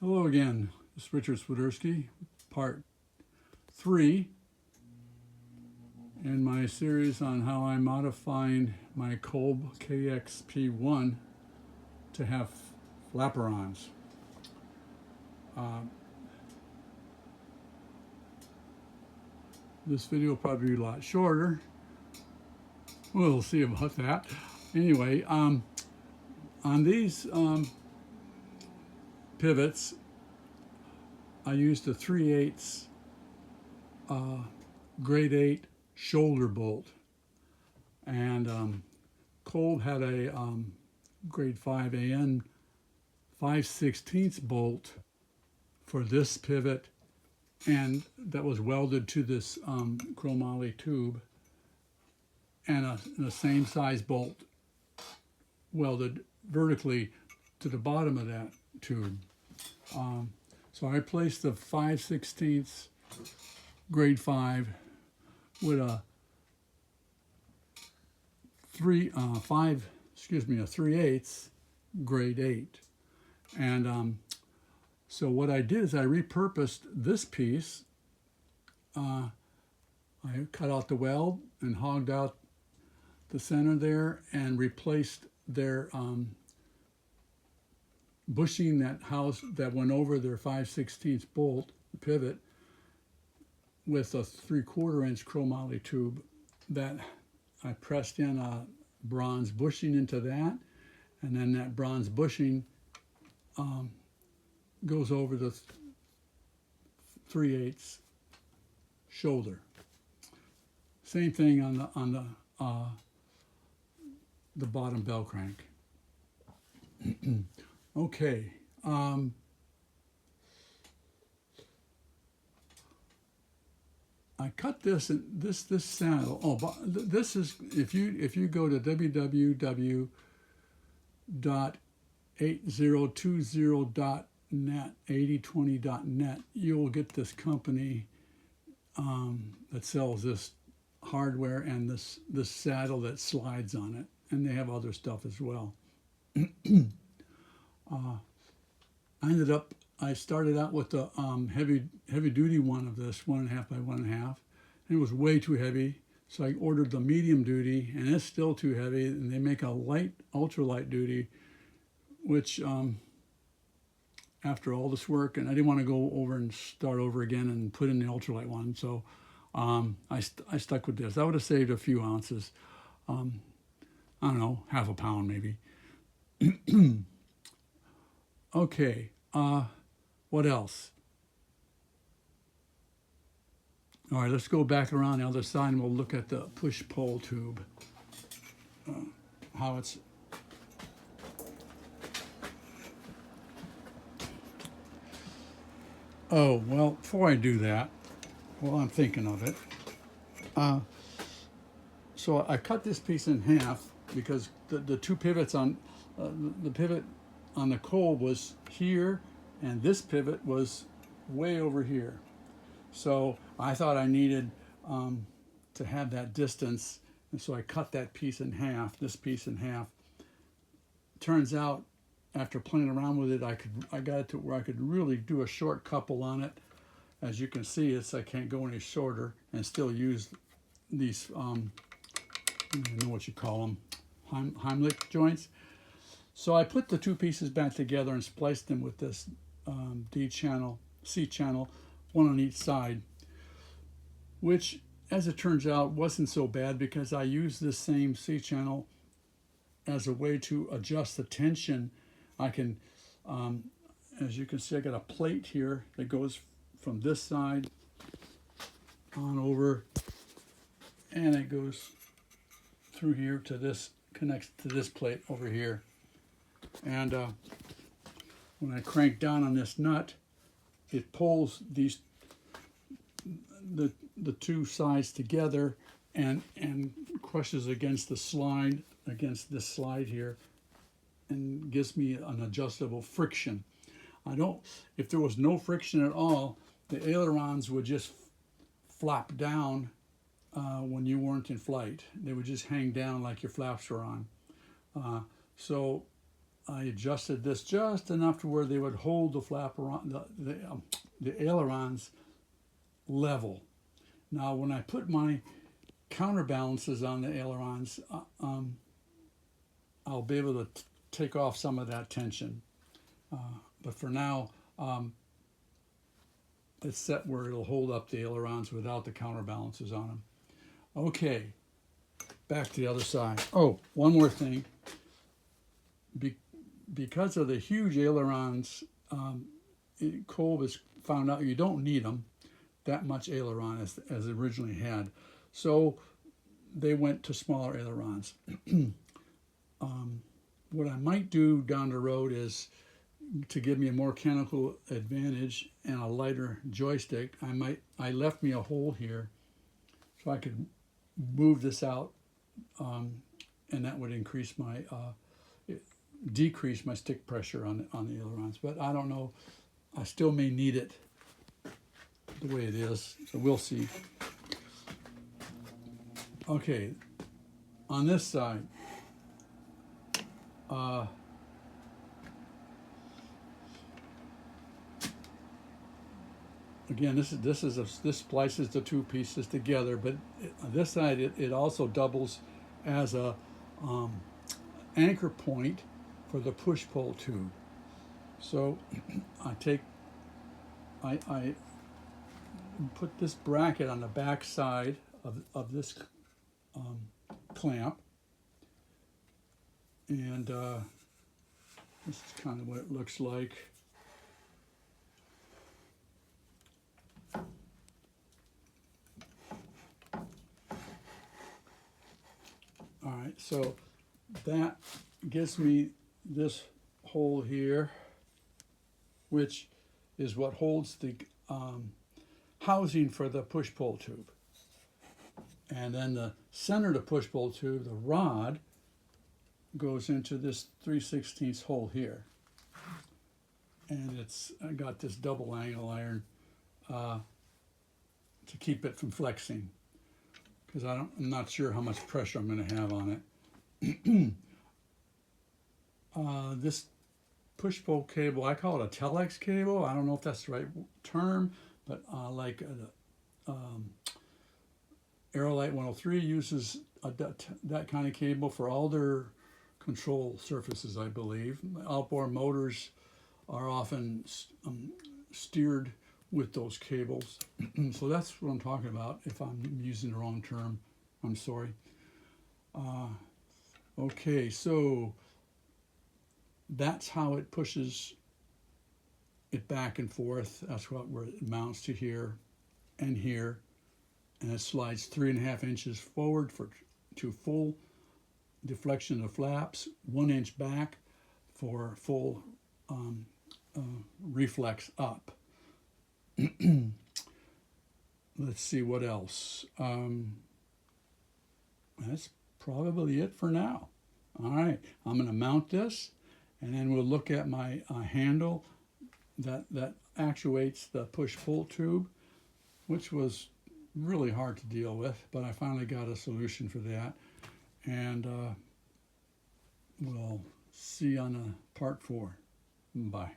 Hello again, this is Richard Swiderski, part 3 in my series on how I'm modifying my Kolb KXP1 to have flaperons. This video will probably be a lot shorter. We'll see about that. Anyway, on these pivots, I used a 3/8 grade 8 shoulder bolt, and Kolb had a grade 5 AN 5/16 bolt for this pivot, and that was welded to this chromoly tube, and a same size bolt welded vertically to the bottom of that tube. So I placed the 5/16 grade 5 with a 3/8 grade 8, and so what I did is I repurposed this piece. I cut out the weld and hogged out the center there and replaced their bushing that went over their 5/16 bolt pivot with a 3/4 inch chromoly tube that I pressed in a bronze bushing into that, and then that bronze bushing goes over the 3/8 shoulder. Same thing on the bottom bell crank. Okay. I cut this saddle. Oh, but this is if you go to www.8020.net 8020.net, you'll get this company that sells this hardware and this saddle that slides on it, and they have other stuff as well. I started out with the heavy duty one of this 1.5 by 1.5, and it was way too heavy. So I ordered the medium duty, and it's still too heavy. And they make a light, ultralight duty, which after all this work, and I didn't want to go over and start over again and put in the ultralight one. So I stuck with this. I would have saved a few ounces. I don't know, half a pound maybe. Okay. What else? All right, let's go back around the other side and we'll look at the push-pull tube. How it's... Oh, well, before I do that, while I'm thinking of it, so I cut this piece in half because the two pivots on... the pivot on the Kolb was here, and this pivot was way over here. So I thought I needed to have that distance, and so I cut that piece in half, this piece in half. Turns out, after playing around with it, I got it to where I could really do a short couple on it. As you can see, I can't go any shorter and still use these, I don't know what you call them, Heimlich joints. So I put the two pieces back together and spliced them with this D channel, C channel, one on each side, which, as it turns out, wasn't so bad because I used this same C channel as a way to adjust the tension. I can, as you can see, I got a plate here that goes from this side on over, and it goes through here to this, connects to this plate over here. And when I crank down on this nut, it pulls the two sides together and crushes against the slide, against this slide here, and gives me an adjustable friction. If there was no friction at all, the ailerons would just flap down when you weren't in flight. They would just hang down like your flaps were on. So I adjusted this just enough to where they would hold the flaperon, the ailerons level. Now, when I put my counterbalances on the ailerons, I'll be able to take off some of that tension. But for now, it's set where it'll hold up the ailerons without the counterbalances on them. Okay, back to the other side. Oh, one more thing. Because of the huge ailerons, Kolb has found out you don't need them that much aileron as originally had. So they went to smaller ailerons. What I might do down the road is, to give me a more mechanical advantage and a lighter joystick, I left me a hole here so I could move this out, and that would decrease my stick pressure on the ailerons. But I don't know, I still may need it the way it is, so we'll see. Okay, on this side, again, this splices the two pieces together, but on this side it also doubles as a anchor point for the push-pull tube. So I put this bracket on the back side of this clamp, and this is kind of what it looks like. All right, so that gives me this hole here, which is what holds the housing for the push-pull tube. And then the center of the push-pull tube, the rod, goes into this 3/16 hole here. And I got this double angle iron to keep it from flexing, because I'm not sure how much pressure I'm going to have on it. This push-pull cable, I call it a telex cable. I don't know if that's the right term, but like Aerolite 103 uses that kind of cable for all their control surfaces, I believe. Outboard motors are often steered with those cables. So that's what I'm talking about. If I'm using the wrong term, I'm sorry. Okay, so that's how it pushes it back and forth. That's where it mounts to here and here, and it slides 3.5 inches forward to full deflection of flaps, 1 inch back for full reflex up. Let's see what else. That's probably it for now. All right, I'm going to mount this, and then we'll look at my handle that actuates the push-pull tube, which was really hard to deal with, but I finally got a solution for that. And we'll see you on part 4. Bye.